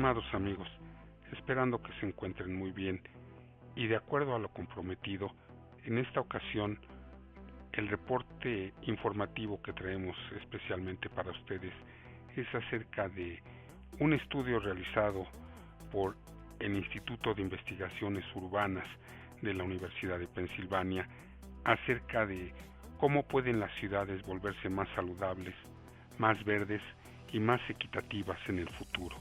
Estimados amigos, esperando que se encuentren muy bien y de acuerdo a lo comprometido, en esta ocasión el reporte informativo que traemos especialmente para ustedes es acerca de un estudio realizado por el Instituto de Investigaciones Urbanas de la Universidad de Pensilvania acerca de cómo pueden las ciudades volverse más saludables, más verdes y más equitativas en el futuro.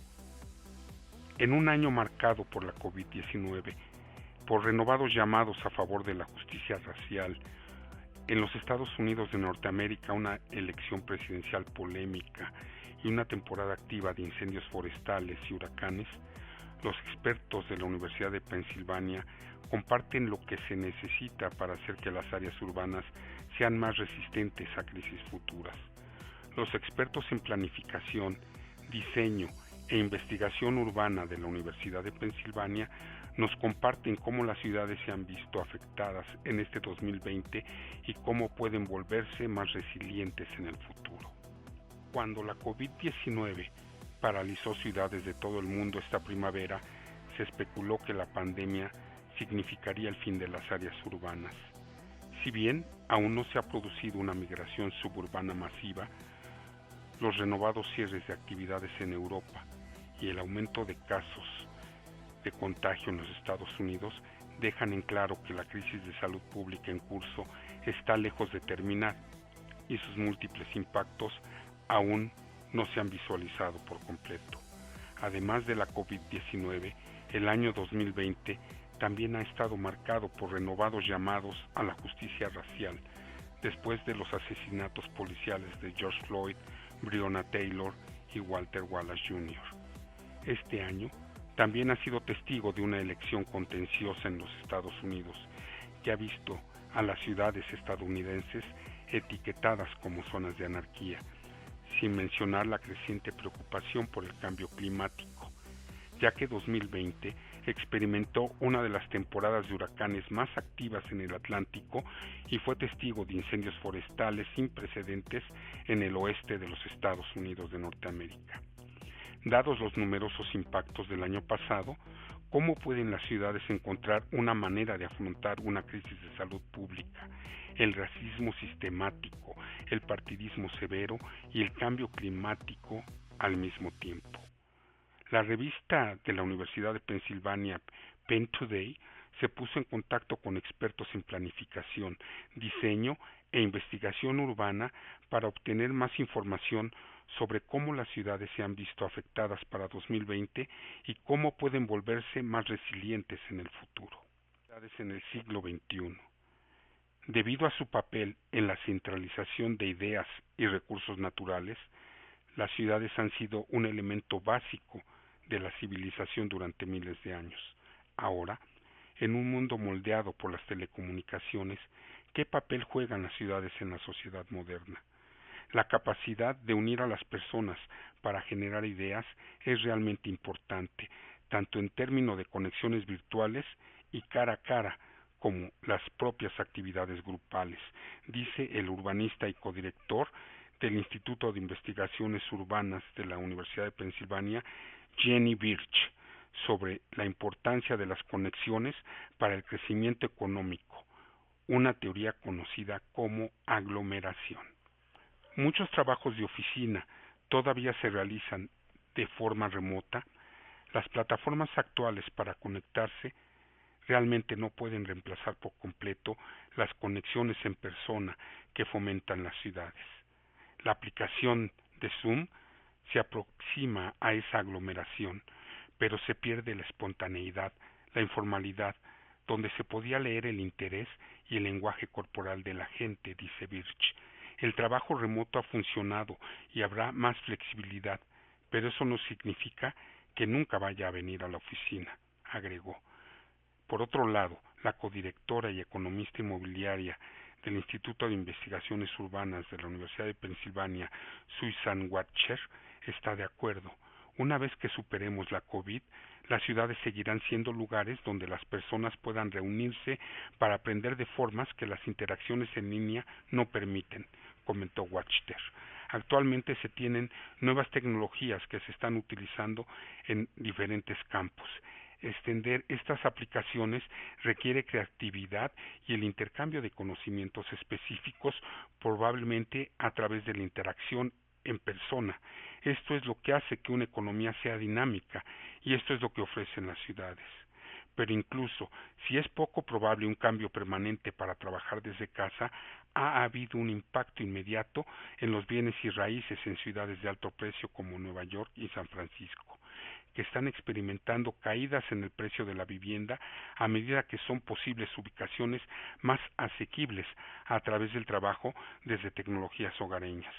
En un año marcado por la COVID-19, por renovados llamados a favor de la justicia racial, en los Estados Unidos de Norteamérica una elección presidencial polémica y una temporada activa de incendios forestales y huracanes, los expertos de la Universidad de Pensilvania comparten lo que se necesita para hacer que las áreas urbanas sean más resistentes a crisis futuras. Los expertos en planificación, diseño e investigación urbana de la Universidad de Pensilvania nos comparten cómo las ciudades se han visto afectadas en este 2020 y cómo pueden volverse más resilientes en el futuro. Cuando la COVID-19 paralizó ciudades de todo el mundo esta primavera, se especuló que la pandemia significaría el fin de las áreas urbanas. Si bien aún no se ha producido una migración suburbana masiva, los renovados cierres de actividades en Europa y el aumento de casos de contagio en los Estados Unidos dejan en claro que la crisis de salud pública en curso está lejos de terminar y sus múltiples impactos aún no se han visualizado por completo. Además de la COVID-19, el año 2020 también ha estado marcado por renovados llamados a la justicia racial después de los asesinatos policiales de George Floyd, Breonna Taylor y Walter Wallace Jr. Este año también ha sido testigo de una elección contenciosa en los Estados Unidos que ha visto a las ciudades estadounidenses etiquetadas como zonas de anarquía, sin mencionar la creciente preocupación por el cambio climático, ya que 2020 experimentó una de las temporadas de huracanes más activas en el Atlántico y fue testigo de incendios forestales sin precedentes en el oeste de los Estados Unidos de Norteamérica. Dados los numerosos impactos del año pasado, ¿cómo pueden las ciudades encontrar una manera de afrontar una crisis de salud pública, el racismo sistemático, el partidismo severo y el cambio climático al mismo tiempo? La revista de la Universidad de Pensilvania, Penn Today, se puso en contacto con expertos en planificación, diseño e investigación urbana para obtener más información sobre cómo las ciudades se han visto afectadas para 2020 y cómo pueden volverse más resilientes en el futuro. En el siglo XXI. Debido a su papel en la centralización de ideas y recursos naturales, las ciudades han sido un elemento básico de la civilización durante miles de años. Ahora, en un mundo moldeado por las telecomunicaciones, ¿qué papel juegan las ciudades en la sociedad moderna? La capacidad de unir a las personas para generar ideas es realmente importante, tanto en términos de conexiones virtuales y cara a cara, como las propias actividades grupales, dice el urbanista y codirector del Instituto de Investigaciones Urbanas de la Universidad de Pensilvania, Jenny Birch, sobre la importancia de las conexiones para el crecimiento económico, una teoría conocida como aglomeración. Muchos trabajos de oficina todavía se realizan de forma remota. Las plataformas actuales para conectarse realmente no pueden reemplazar por completo las conexiones en persona que fomentan las ciudades. La aplicación de Zoom se aproxima a esa aglomeración, pero se pierde la espontaneidad, la informalidad, donde se podía leer el interés y el lenguaje corporal de la gente, dice Birch. El trabajo remoto ha funcionado y habrá más flexibilidad, pero eso no significa que nunca vaya a venir a la oficina, agregó. Por otro lado, la codirectora y economista inmobiliaria del Instituto de Investigaciones Urbanas de la Universidad de Pensilvania, Susan Watcher, está de acuerdo. Una vez que superemos la COVID, las ciudades seguirán siendo lugares donde las personas puedan reunirse para aprender de formas que las interacciones en línea no permiten, comentó Watcher. Actualmente se tienen nuevas tecnologías que se están utilizando en diferentes campos. Extender estas aplicaciones requiere creatividad y el intercambio de conocimientos específicos, probablemente a través de la interacción en persona. Esto es lo que hace que una economía sea dinámica y esto es lo que ofrecen las ciudades. Pero incluso si es poco probable un cambio permanente para trabajar desde casa, ha habido un impacto inmediato en los bienes y raíces en ciudades de alto precio como Nueva York y San Francisco, que están experimentando caídas en el precio de la vivienda a medida que son posibles ubicaciones más asequibles a través del trabajo desde tecnologías hogareñas.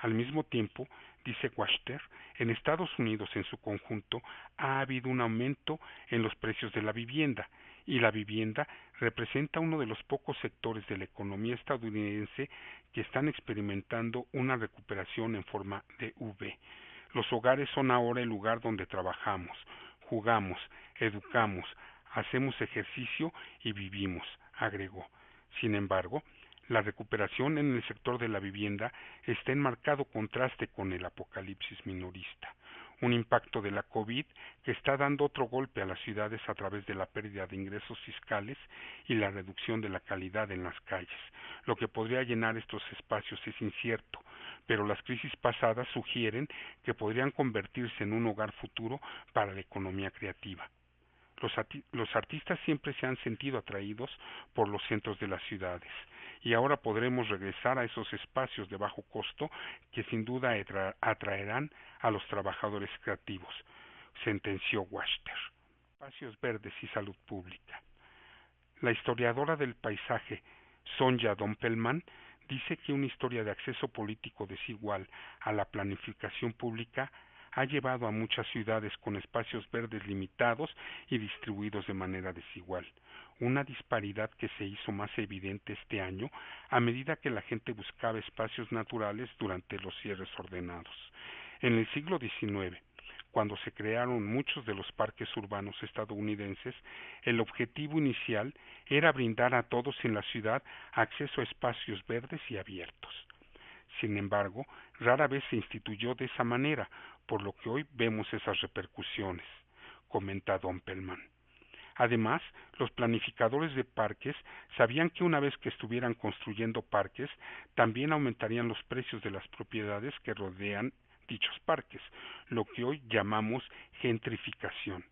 Al mismo tiempo, dice Wachter, en Estados Unidos en su conjunto ha habido un aumento en los precios de la vivienda, y la vivienda representa uno de los pocos sectores de la economía estadounidense que están experimentando una recuperación en forma de V. Los hogares son ahora el lugar donde trabajamos, jugamos, educamos, hacemos ejercicio y vivimos, agregó. Sin embargo, la recuperación en el sector de la vivienda está en marcado contraste con el apocalipsis minorista, un impacto de la COVID que está dando otro golpe a las ciudades a través de la pérdida de ingresos fiscales y la reducción de la calidad en las calles. Lo que podría llenar estos espacios es incierto, pero las crisis pasadas sugieren que podrían convertirse en un hogar futuro para la economía creativa. Los artistas siempre se han sentido atraídos por los centros de las ciudades y ahora podremos regresar a esos espacios de bajo costo que sin duda atraerán a los trabajadores creativos, sentenció Wachter. Espacios verdes y salud pública. La historiadora del paisaje Sonja Dompelman dice que una historia de acceso político desigual a la planificación pública ha llevado a muchas ciudades con espacios verdes limitados y distribuidos de manera desigual, una disparidad que se hizo más evidente este año a medida que la gente buscaba espacios naturales durante los cierres ordenados. En el siglo XIX, cuando se crearon muchos de los parques urbanos estadounidenses, el objetivo inicial era brindar a todos en la ciudad acceso a espacios verdes y abiertos. Sin embargo, rara vez se instituyó de esa manera, por lo que hoy vemos esas repercusiones, comenta Dompelman. Además, los planificadores de parques sabían que una vez que estuvieran construyendo parques, también aumentarían los precios de las propiedades que rodean dichos parques, lo que hoy llamamos gentrificación.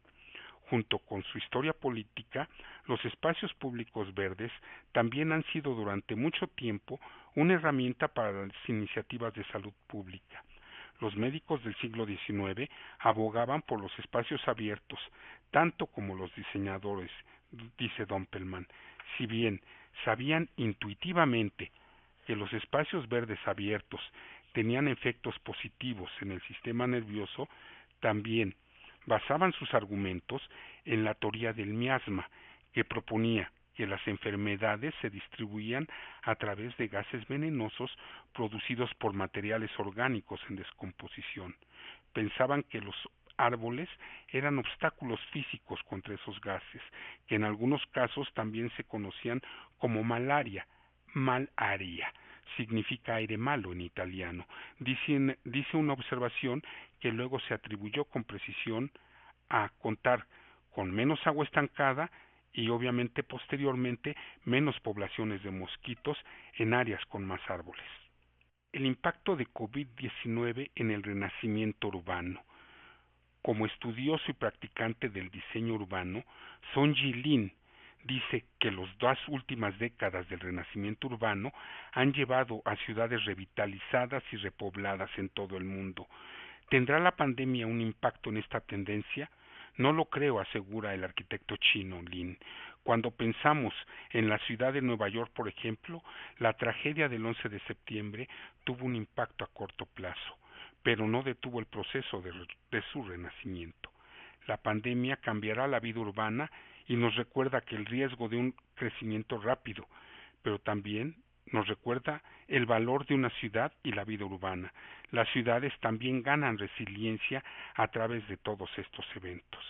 Junto con su historia política, los espacios públicos verdes también han sido durante mucho tiempo una herramienta para las iniciativas de salud pública. Los médicos del siglo XIX abogaban por los espacios abiertos, tanto como los diseñadores, dice Dompelman, si bien sabían intuitivamente que los espacios verdes abiertos tenían efectos positivos en el sistema nervioso, también basaban sus argumentos en la teoría del miasma, que proponía que las enfermedades se distribuían a través de gases venenosos producidos por materiales orgánicos en descomposición. Pensaban que los árboles eran obstáculos físicos contra esos gases, que en algunos casos también se conocían como malaria, malaria, significa aire malo en italiano. Dice una observación que luego se atribuyó con precisión a contar con menos agua estancada y obviamente posteriormente menos poblaciones de mosquitos en áreas con más árboles. El impacto de COVID-19 en el renacimiento urbano. Como estudioso y practicante del diseño urbano, Sonji Lin dice que las dos últimas décadas del renacimiento urbano han llevado a ciudades revitalizadas y repobladas en todo el mundo. ¿Tendrá la pandemia un impacto en esta tendencia? No lo creo, asegura el arquitecto chino Lin. Cuando pensamos en la ciudad de Nueva York, por ejemplo, la tragedia del 11 de septiembre tuvo un impacto a corto plazo, pero no detuvo el proceso de su renacimiento. La pandemia cambiará la vida urbana y nos recuerda que el riesgo de un crecimiento rápido, pero también nos recuerda el valor de una ciudad y la vida urbana. Las ciudades también ganan resiliencia a través de todos estos eventos.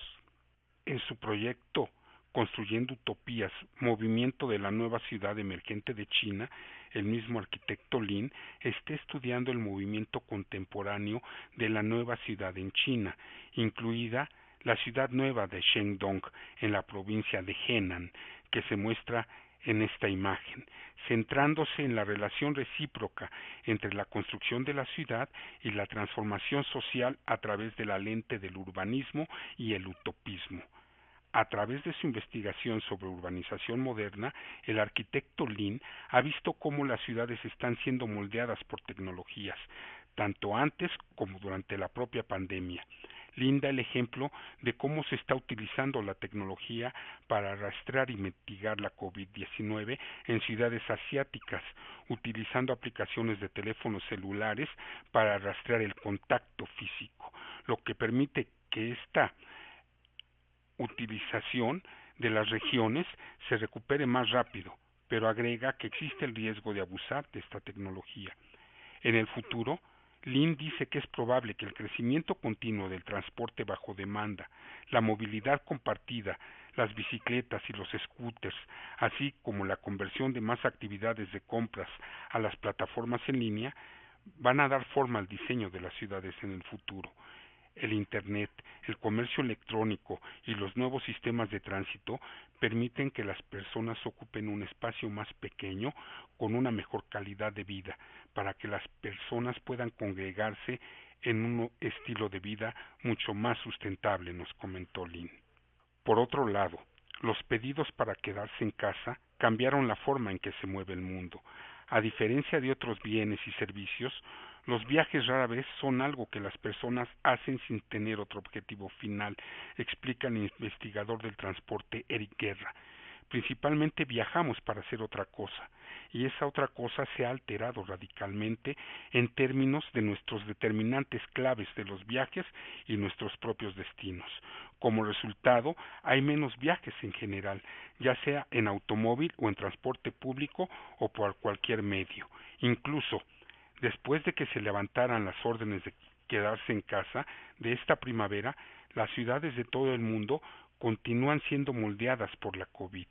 En su proyecto Construyendo Utopías, movimiento de la nueva ciudad emergente de China, el mismo arquitecto Lin está estudiando el movimiento contemporáneo de la nueva ciudad en China, incluida la ciudad nueva de Shandong, en la provincia de Henan, que se muestra en esta imagen, centrándose en la relación recíproca entre la construcción de la ciudad y la transformación social a través de la lente del urbanismo y el utopismo. A través de su investigación sobre urbanización moderna, el arquitecto Lin ha visto cómo las ciudades están siendo moldeadas por tecnologías, tanto antes como durante la propia pandemia. Lin da el ejemplo de cómo se está utilizando la tecnología para rastrear y mitigar la COVID-19 en ciudades asiáticas, utilizando aplicaciones de teléfonos celulares para rastrear el contacto físico, lo que permite que esta utilización de las regiones se recupere más rápido, pero agrega que existe el riesgo de abusar de esta tecnología. En el futuro, Lin dice que es probable que el crecimiento continuo del transporte bajo demanda, la movilidad compartida, las bicicletas y los scooters, así como la conversión de más actividades de compras a las plataformas en línea, van a dar forma al diseño de las ciudades en el futuro. El Internet, el comercio electrónico y los nuevos sistemas de tránsito permiten que las personas ocupen un espacio más pequeño con una mejor calidad de vida, para que las personas puedan congregarse en un estilo de vida mucho más sustentable, nos comentó Lin. Por otro lado, los pedidos para quedarse en casa cambiaron la forma en que se mueve el mundo. A diferencia de otros bienes y servicios, los viajes rara vez son algo que las personas hacen sin tener otro objetivo final, explica el investigador del transporte Eric Guerra. Principalmente viajamos para hacer otra cosa, y esa otra cosa se ha alterado radicalmente en términos de nuestros determinantes claves de los viajes y nuestros propios destinos. Como resultado, hay menos viajes en general, ya sea en automóvil o en transporte público o por cualquier medio. Incluso, después de que se levantaran las órdenes de quedarse en casa de esta primavera, las ciudades de todo el mundo continúan siendo moldeadas por la COVID,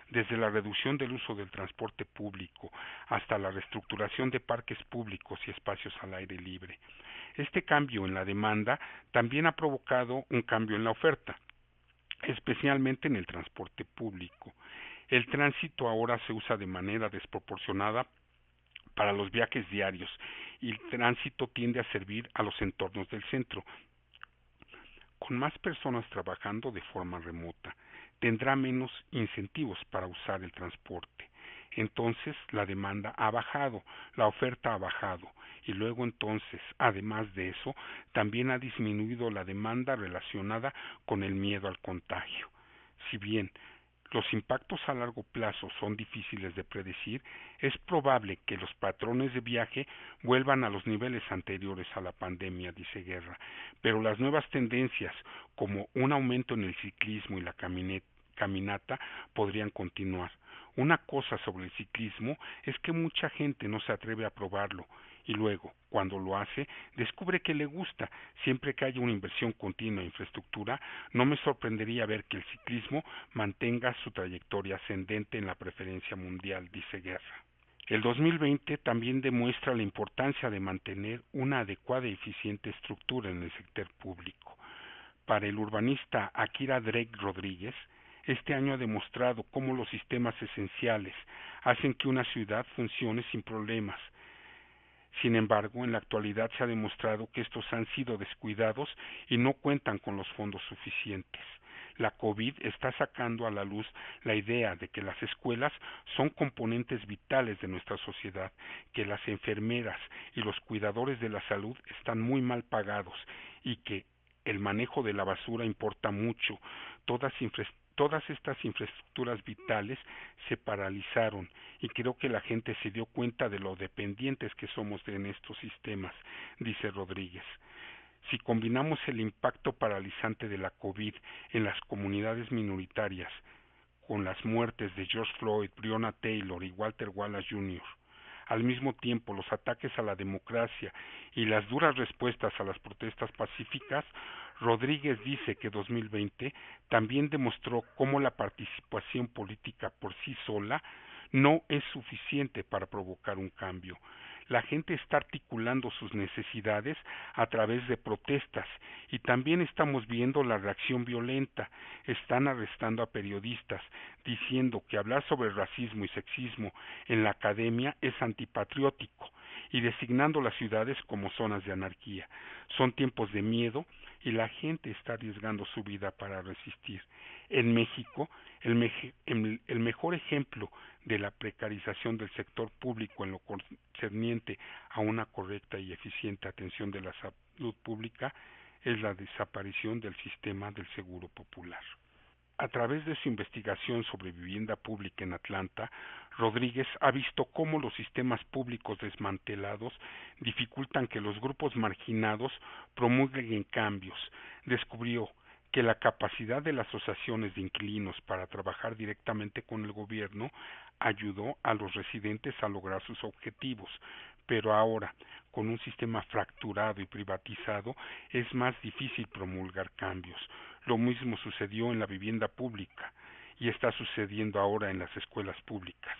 desde la reducción del uso del transporte público hasta la reestructuración de parques públicos y espacios al aire libre. Este cambio en la demanda también ha provocado un cambio en la oferta, especialmente en el transporte público. El tránsito ahora se usa de manera desproporcionada para los viajes diarios y el tránsito tiende a servir a los entornos del centro. Con más personas trabajando de forma remota, tendrá menos incentivos para usar el transporte. Entonces la demanda ha bajado, la oferta ha bajado y luego entonces, además de eso, también ha disminuido la demanda relacionada con el miedo al contagio. Si bien los impactos a largo plazo son difíciles de predecir, es probable que los patrones de viaje vuelvan a los niveles anteriores a la pandemia, dice Guerra, pero las nuevas tendencias, como un aumento en el ciclismo y la caminata, podrían continuar. Una cosa sobre el ciclismo es que mucha gente no se atreve a probarlo y luego, cuando lo hace, descubre que le gusta. Siempre que haya una inversión continua en infraestructura, no me sorprendería ver que el ciclismo mantenga su trayectoria ascendente en la preferencia mundial, dice Guerra. El 2020 también demuestra la importancia de mantener una adecuada y eficiente estructura en el sector público. Para el urbanista Akira Drake Rodríguez, este año ha demostrado cómo los sistemas esenciales hacen que una ciudad funcione sin problemas. Sin embargo, en la actualidad se ha demostrado que estos han sido descuidados y no cuentan con los fondos suficientes. La COVID está sacando a la luz la idea de que las escuelas son componentes vitales de nuestra sociedad, que las enfermeras y los cuidadores de la salud están muy mal pagados y que el manejo de la basura importa mucho. Todas estas infraestructuras vitales se paralizaron y creo que la gente se dio cuenta de lo dependientes que somos en estos sistemas, dice Rodríguez. Si combinamos el impacto paralizante de la COVID en las comunidades minoritarias con las muertes de George Floyd, Breonna Taylor y Walter Wallace Jr., al mismo tiempo los ataques a la democracia y las duras respuestas a las protestas pacíficas, Rodríguez dice que 2020 también demostró cómo la participación política por sí sola no es suficiente para provocar un cambio. La gente está articulando sus necesidades a través de protestas y también estamos viendo la reacción violenta. Están arrestando a periodistas diciendo que hablar sobre racismo y sexismo en la academia es antipatriótico y designando las ciudades como zonas de anarquía. Son tiempos de miedo y la gente está arriesgando su vida para resistir. En México, el mejor ejemplo de la precarización del sector público en lo concerniente a una correcta y eficiente atención de la salud pública es la desaparición del sistema del Seguro Popular. A través de su investigación sobre vivienda pública en Atlanta, Rodríguez ha visto cómo los sistemas públicos desmantelados dificultan que los grupos marginados promulguen cambios. Descubrió que la capacidad de las asociaciones de inquilinos para trabajar directamente con el gobierno ayudó a los residentes a lograr sus objetivos, pero ahora, con un sistema fracturado y privatizado, es más difícil promulgar cambios. Lo mismo sucedió en la vivienda pública y está sucediendo ahora en las escuelas públicas.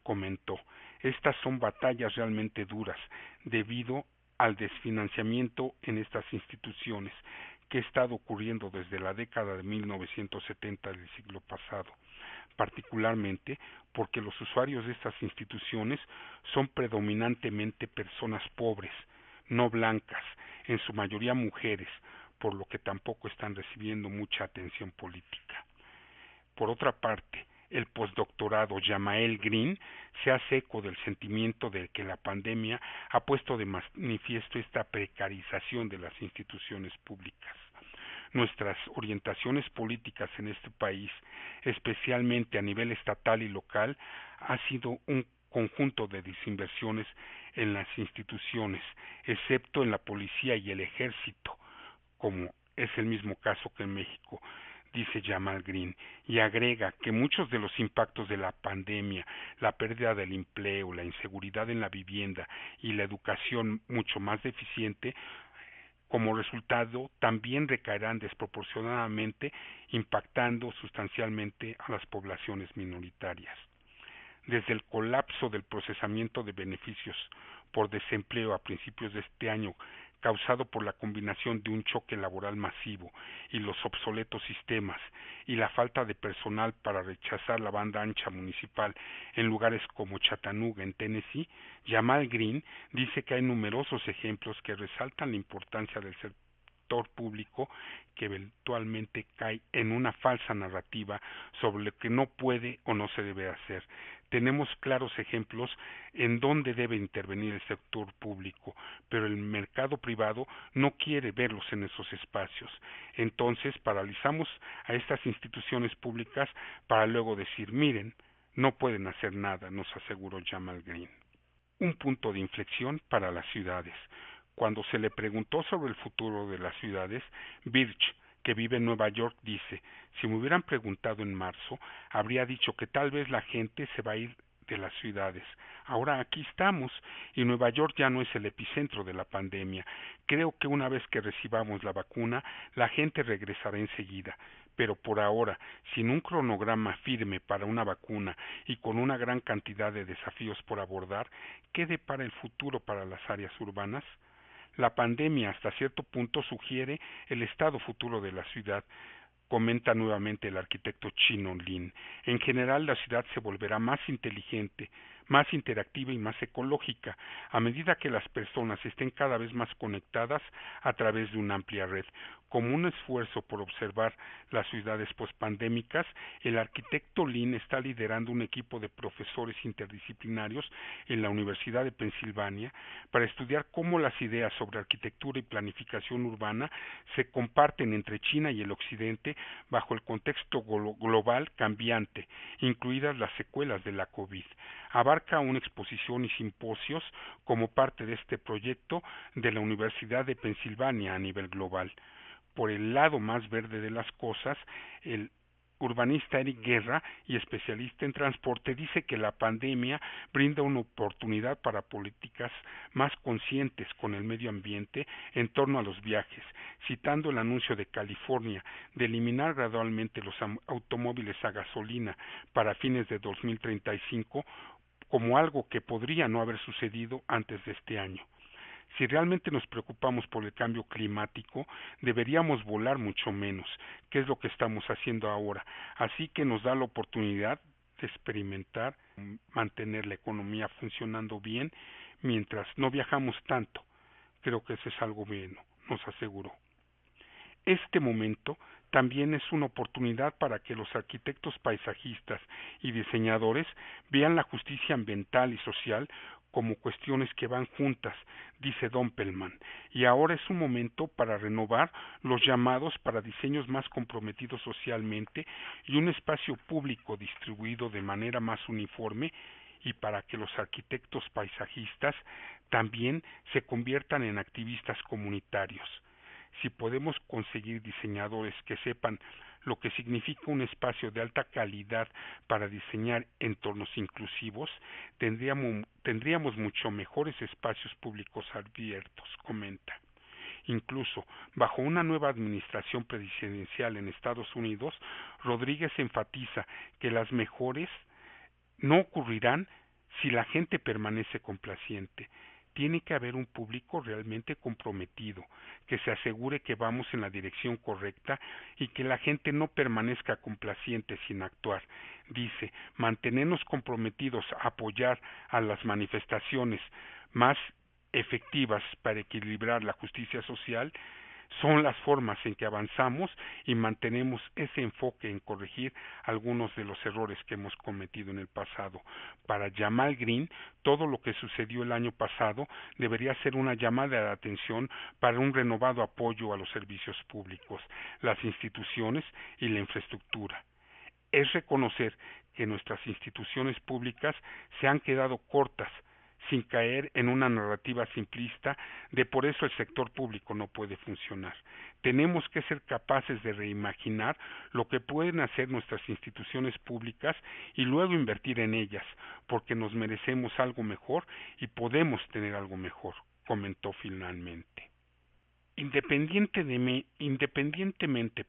Comentó, estas son batallas realmente duras debido al desfinanciamiento en estas instituciones que ha estado ocurriendo desde la década de 1970 del siglo pasado, particularmente porque los usuarios de estas instituciones son predominantemente personas pobres, no blancas, en su mayoría mujeres, por lo que tampoco están recibiendo mucha atención política. Por otra parte, el postdoctorado Jamael Green se hace eco del sentimiento de que la pandemia ha puesto de manifiesto esta precarización de las instituciones públicas. Nuestras orientaciones políticas en este país, especialmente a nivel estatal y local, ha sido un conjunto de desinversiones en las instituciones, excepto en la policía y el ejército, como es el mismo caso que en México, dice Jamal Green, y agrega que muchos de los impactos de la pandemia, la pérdida del empleo, la inseguridad en la vivienda y la educación mucho más deficiente, como resultado también recaerán desproporcionadamente, impactando sustancialmente a las poblaciones minoritarias. Desde el colapso del procesamiento de beneficios por desempleo a principios de este año, causado por la combinación de un choque laboral masivo y los obsoletos sistemas y la falta de personal para rechazar la banda ancha municipal en lugares como Chattanooga, en Tennessee, Jamal Green dice que hay numerosos ejemplos que resaltan la importancia del sector público que eventualmente cae en una falsa narrativa sobre lo que no puede o no se debe hacer. Tenemos claros ejemplos en donde debe intervenir el sector público, pero el mercado privado no quiere verlos en esos espacios. Entonces paralizamos a estas instituciones públicas para luego decir, miren, no pueden hacer nada, nos aseguró Jamal Green. Un punto de inflexión para las ciudades. Cuando se le preguntó sobre el futuro de las ciudades, Birch, que vive en Nueva York, dice, si me hubieran preguntado en marzo, habría dicho que tal vez la gente se va a ir de las ciudades. Ahora aquí estamos y Nueva York ya no es el epicentro de la pandemia. Creo que una vez que recibamos la vacuna, la gente regresará enseguida. Pero por ahora, sin un cronograma firme para una vacuna y con una gran cantidad de desafíos por abordar, ¿qué depara el futuro para las áreas urbanas? La pandemia hasta cierto punto sugiere el estado futuro de la ciudad, comenta nuevamente el arquitecto Chino Lin. En general la ciudad se volverá más inteligente, más interactiva y más ecológica a medida que las personas estén cada vez más conectadas a través de una amplia red. Como un esfuerzo por observar las ciudades pospandémicas, el arquitecto Lin está liderando un equipo de profesores interdisciplinarios en la Universidad de Pensilvania para estudiar cómo las ideas sobre arquitectura y planificación urbana se comparten entre China y el Occidente bajo el contexto global cambiante, incluidas las secuelas de la COVID. Abarca una exposición y simposios como parte de este proyecto de la Universidad de Pensilvania a nivel global. Por el lado más verde de las cosas, el urbanista Eric Guerra y especialista en transporte dice que la pandemia brinda una oportunidad para políticas más conscientes con el medio ambiente en torno a los viajes, citando el anuncio de California de eliminar gradualmente los automóviles a gasolina para fines de 2035 como algo que podría no haber sucedido antes de este año. Si realmente nos preocupamos por el cambio climático, deberíamos volar mucho menos, que es lo que estamos haciendo ahora. Así que nos da la oportunidad de experimentar, mantener la economía funcionando bien mientras no viajamos tanto. Creo que eso es algo bueno, nos aseguró. Este momento también es una oportunidad para que los arquitectos paisajistas y diseñadores vean la justicia ambiental y social como cuestiones que van juntas, dice Doppelman, y ahora es un momento para renovar los llamados para diseños más comprometidos socialmente y un espacio público distribuido de manera más uniforme y para que los arquitectos paisajistas también se conviertan en activistas comunitarios. Si podemos conseguir diseñadores que sepan lo que significa un espacio de alta calidad para diseñar entornos inclusivos, tendríamos mucho mejores espacios públicos abiertos, comenta. Incluso bajo una nueva administración presidencial en Estados Unidos, Rodríguez enfatiza que las mejores no ocurrirán si la gente permanece complaciente. Tiene que haber un público realmente comprometido, que se asegure que vamos en la dirección correcta y que la gente no permanezca complaciente sin actuar. Dice, mantenernos comprometidos a apoyar a las manifestaciones más efectivas para equilibrar la justicia social son las formas en que avanzamos y mantenemos ese enfoque en corregir algunos de los errores que hemos cometido en el pasado. Para Jamal Green, todo lo que sucedió el año pasado debería ser una llamada de atención para un renovado apoyo a los servicios públicos, las instituciones y la infraestructura. Es reconocer que nuestras instituciones públicas se han quedado cortas sin caer en una narrativa simplista de por eso el sector público no puede funcionar. Tenemos que ser capaces de reimaginar lo que pueden hacer nuestras instituciones públicas y luego invertir en ellas, porque nos merecemos algo mejor y podemos tener algo mejor, comentó finalmente. Independientemente,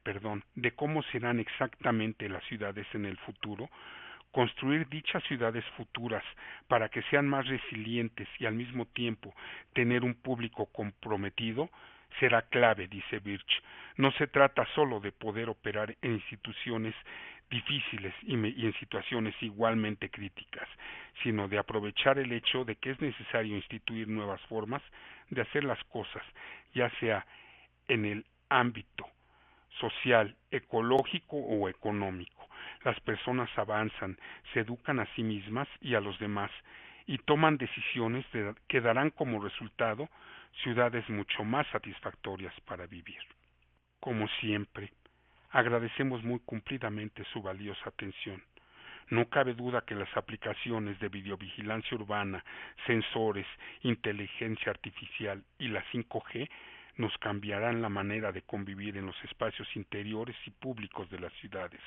de cómo serán exactamente las ciudades en el futuro, construir dichas ciudades futuras para que sean más resilientes y al mismo tiempo tener un público comprometido será clave, dice Birch. No se trata solo de poder operar en instituciones difíciles y en situaciones igualmente críticas, sino de aprovechar el hecho de que es necesario instituir nuevas formas de hacer las cosas, ya sea en el ámbito social, ecológico o económico. Las personas avanzan, se educan a sí mismas y a los demás y toman decisiones que darán como resultado ciudades mucho más satisfactorias para vivir. Como siempre, agradecemos muy cumplidamente su valiosa atención. No cabe duda que las aplicaciones de videovigilancia urbana, sensores, inteligencia artificial y la 5G nos cambiarán la manera de convivir en los espacios interiores y públicos de las ciudades,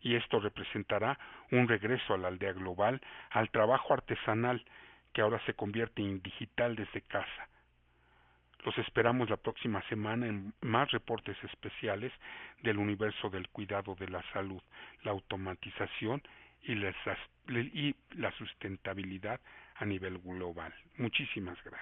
y esto representará un regreso a la aldea global, al trabajo artesanal que ahora se convierte en digital desde casa. Los esperamos la próxima semana en más reportes especiales del universo del cuidado de la salud, la automatización y la sustentabilidad a nivel global. Muchísimas gracias.